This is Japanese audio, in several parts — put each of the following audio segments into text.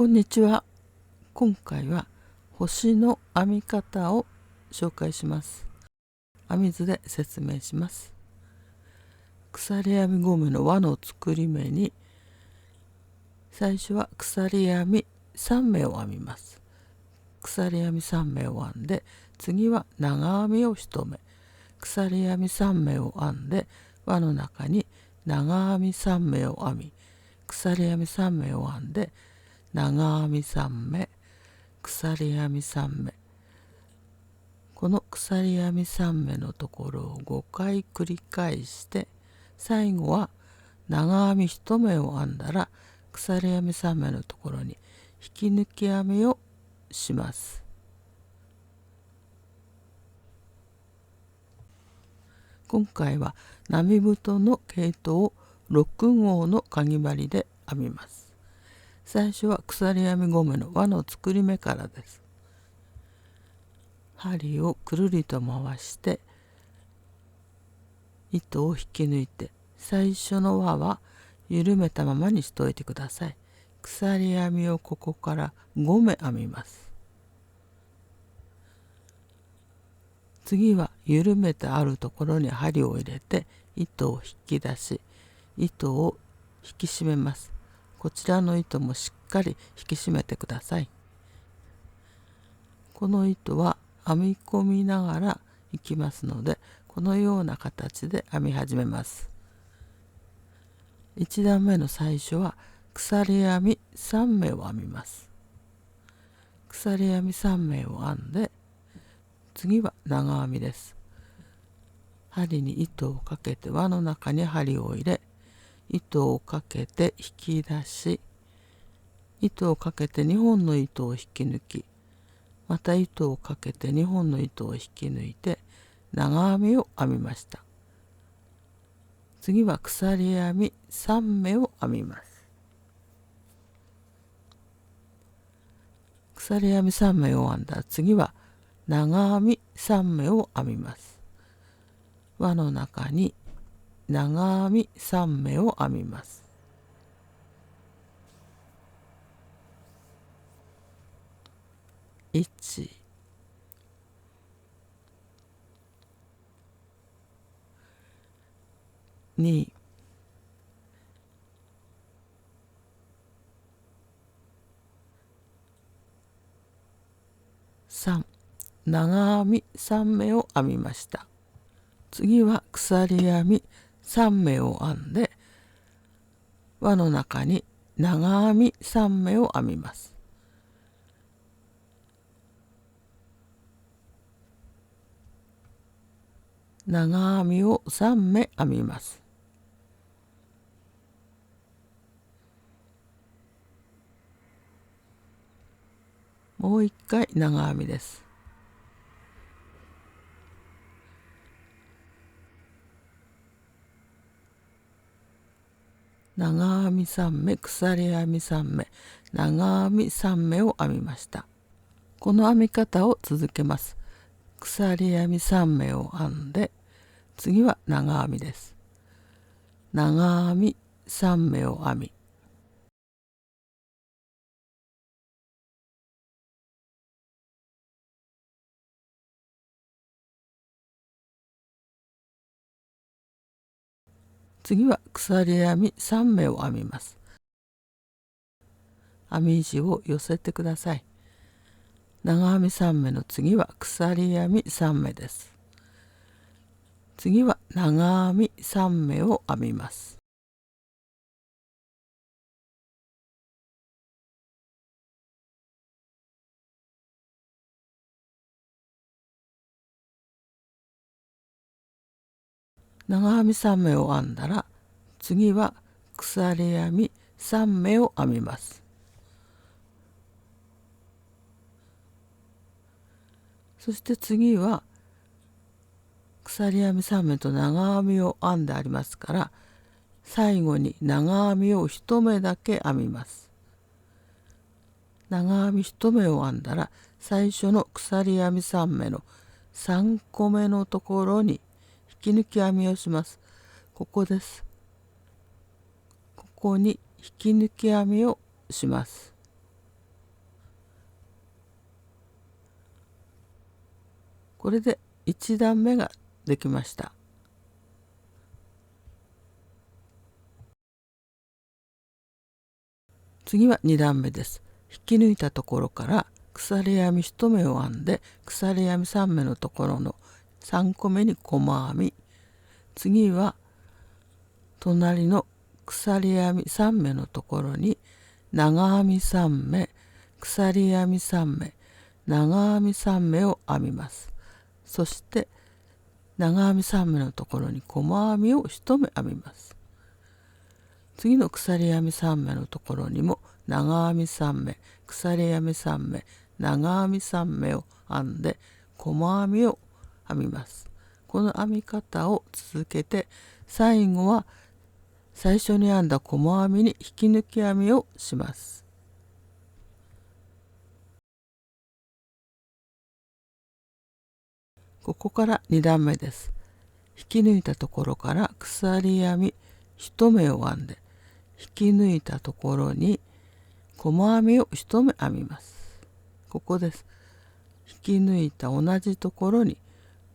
こんにちは。今回は星の編み方を紹介します。編み図で説明します。鎖編み5目の輪の作り目に最初は鎖編み3目を編みます。鎖編み3目を編んで、次は長編みを1目、鎖編み3目を編んで輪の中に長編み3目を編み、鎖編み3目を編んで長編み3目、鎖編み3目、この鎖編み3目のところを5回繰り返して、最後は長編み1目を編んだら鎖編み3目のところに引き抜き編みをします。今回は並太の毛糸を6号のかぎ針で編みます。最初は鎖編み5目の輪の作り目からです。針をくるりと回して糸を引き抜いて、最初の輪は緩めたままにしておいてください。鎖編みをここから5目編みます。次は緩めてあるところに針を入れて糸を引き出し、糸を引き締めます。こちらの糸もしっかり引き締めてください。この糸は編み込みながらいきますので、このような形で編み始めます。1段目の最初は鎖編み3目を編みます。鎖編み3目を編んで、次は長編みです。針に糸をかけて輪の中に針を入れ、糸をかけて引き出し、糸をかけて2本の糸を引き抜き、また糸をかけて2本の糸を引き抜いて長編みを編みました。次は鎖編み3目を編みます。鎖編み3目を編んだら次は長編み3目を編みます。輪の中に長編み3目を編みます。1、2、3、長編み3目を編みました。次は鎖編み3目を編んで輪の中に長編み3目を編みます。長編みを3目編みます。もう一回長編みです。長編み3目、鎖編み3目、長編み3目を編みました。この編み方を続けます。鎖編み3目を編んで、次は長編みです。長編み3目を編み、次は鎖編み3目を編みます。編み地を寄せてください。長編み3目の次は鎖編み3目です。次は長編み3目を編みます。長編み3目を編んだら、次は鎖編み3目を編みます。そして次は鎖編み3目と長編みを編んでありますから、最後に長編みを1目だけ編みます。長編み1目を編んだら、最初の鎖編み3目の3個目のところに引き抜き編みをします。ここです。ここに引き抜き編みをします。これで1段目ができました。次は2段目です。引き抜いたところから鎖編み1目を編んで、鎖編み3目のところの3個目に細編み、次は隣の鎖編み3目のところに長編み3目、鎖編み3目、長編み3目を編みます。そして長編み3目のところに細編みを1目編みます。次の鎖編み3目のところにも長編み3目、鎖編み3目、長編み3目を編んで細編みを編みます。この編み方を続けて、最後は最初に編んだ細編みに引き抜き編みをします。ここから2段目です。引き抜いたところから鎖編み1目を編んで、引き抜いたところに細編みを1目編みます。ここです。引き抜いた同じところに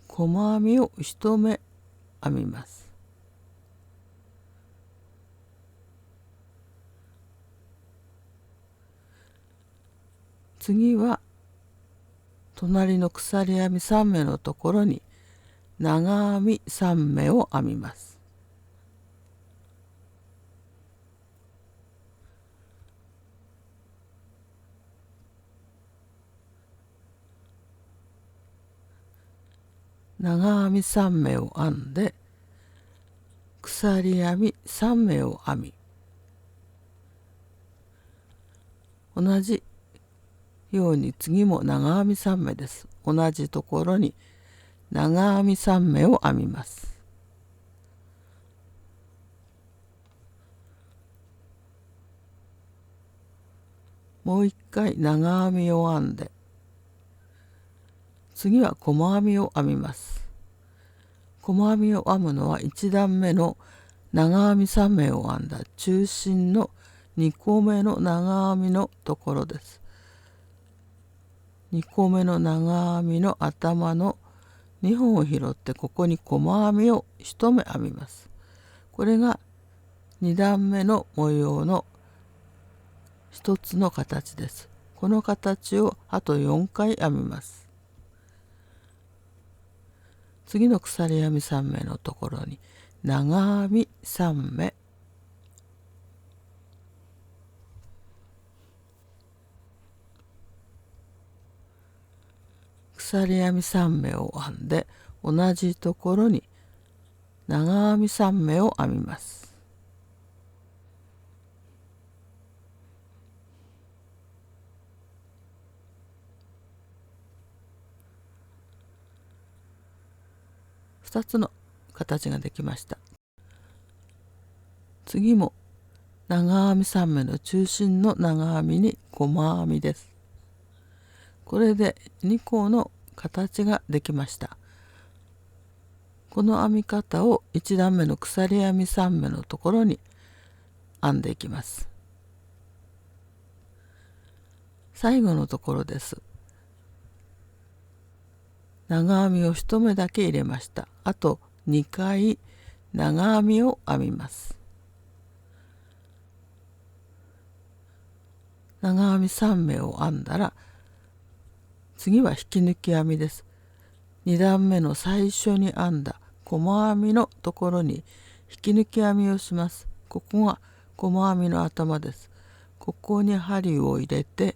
細編みを1目編みます。次は隣の鎖編み3目のところに長編み3目を編みます。長編み3目を編んで、鎖編み3目を編み、同じように次も長編み3目です。同じところに長編み3目を編みます。もう一回長編みを編んで、次は細編みを編みます。細編みを編むのは1段目の長編み3目を編んだ中心の2個目の長編みのところです。2個目の長編みの頭の2本を拾って、ここに細編みを1目編みます。これが2段目の模様の一つの形です。この形をあと4回編みます。次の鎖編み3目のところに長編み3目、鎖編み3目を編んで、同じところに長編み3目を編みます。2つの形ができました。次も長編み3目の中心の長編みに細編みです。これで2個の形ができました。この編み方を1段目の鎖編み3目のところに編んでいきます。最後のところです。長編みを1目だけ入れました。あと2回長編みを編みます。長編み3目を編んだら、次は引き抜き編みです。2段目の最初に編んだ細編みのところに引き抜き編みをします。ここが細編みの頭です。ここに針を入れて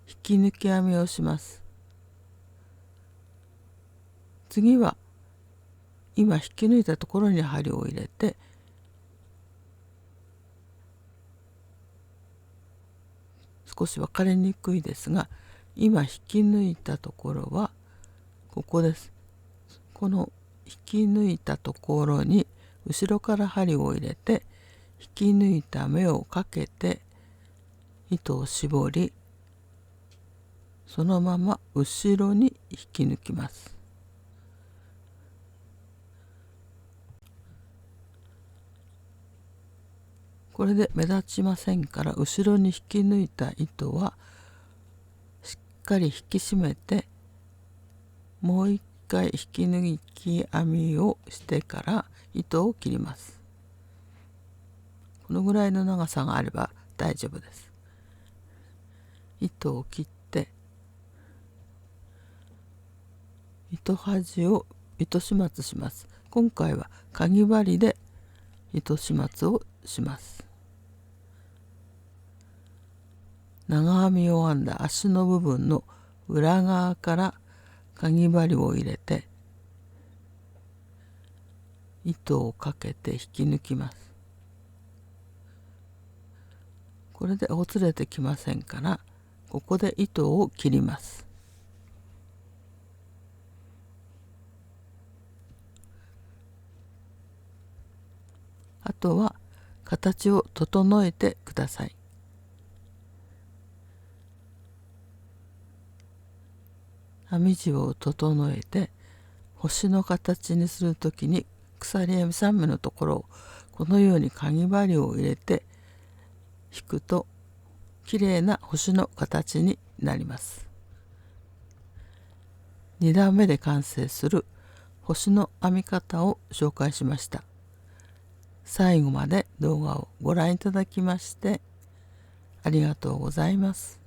引き抜き編みをします。次は今引き抜いたところに針を入れて、少し分かりにくいですが、今引き抜いたところはここです。この引き抜いたところに後ろから針を入れて、引き抜いた目をかけて糸を絞り、そのまま後ろに引き抜きます。これで目立ちませんから、後ろに引き抜いた糸はしっかり引き締めてもう一回引き抜き編みをしてから糸を切ります。このぐらいの長さがあれば大丈夫です。糸を切って糸端を糸始末します。今回はかぎ針で糸始末をします。長編みを編んだ足の部分の裏側からかぎ針を入れて糸をかけて引き抜きます。これでほつれてきませんから、ここで糸を切ります。あとは形を整えてください。編み地を整えて星の形にするときに鎖編み3目のところをこのようにかぎ針を入れて引くときれいな星の形になります。2段目で完成する星の編み方を紹介しました。最後まで動画をご覧いただきましてありがとうございます。